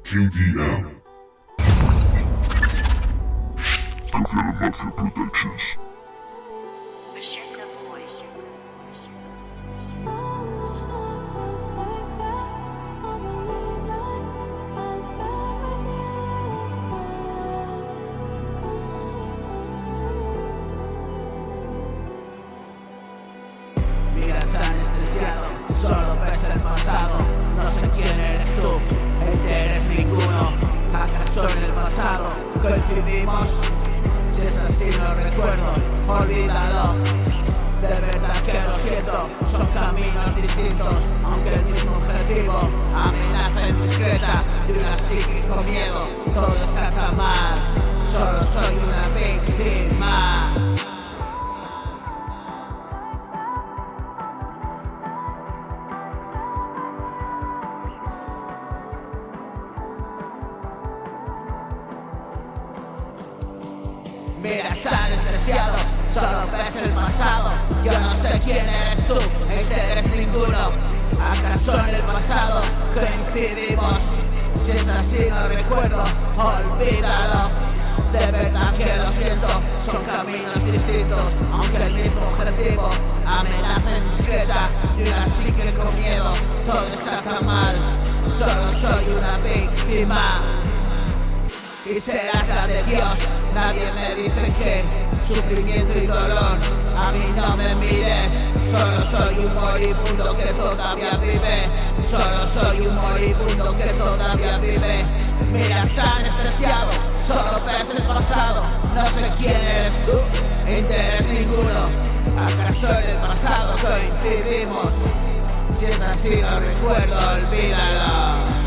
Team DM. Confirm Mafia Productions. Miras anestesiado, solo ves el pasado. No sé quién eres tú, eres ninguno. ¿Acaso en el pasado coincidimos? Si es así no recuerdo, olvídalo. De verdad que lo siento, son caminos distintos, aunque el mismo objetivo. Amenaza indiscreta de un psíquico miedo. Todo está tan mal, solo soy una víctima. Miras anestesiado, solo ves el pasado. Yo no sé quién eres tú, eres ninguno. ¿Acaso en el pasado coincidimos? Si es así no recuerdo, olvídalo. De verdad que lo siento, son caminos distintos, aunque el mismo objetivo. Amenaza indiscreta de una psique con miedo. Todo está tan mal, solo soy una víctima. Y serás la de Dios, nadie me dice que sufrimiento y dolor, a mí no me mires. Solo soy un moribundo que todavía vive. Solo soy un moribundo que todavía vive. Miras anestesiado, solo ves el pasado. No sé quién eres tú, eres ninguno. ¿Acaso en el pasado coincidimos? Si es así no recuerdo, olvídalo.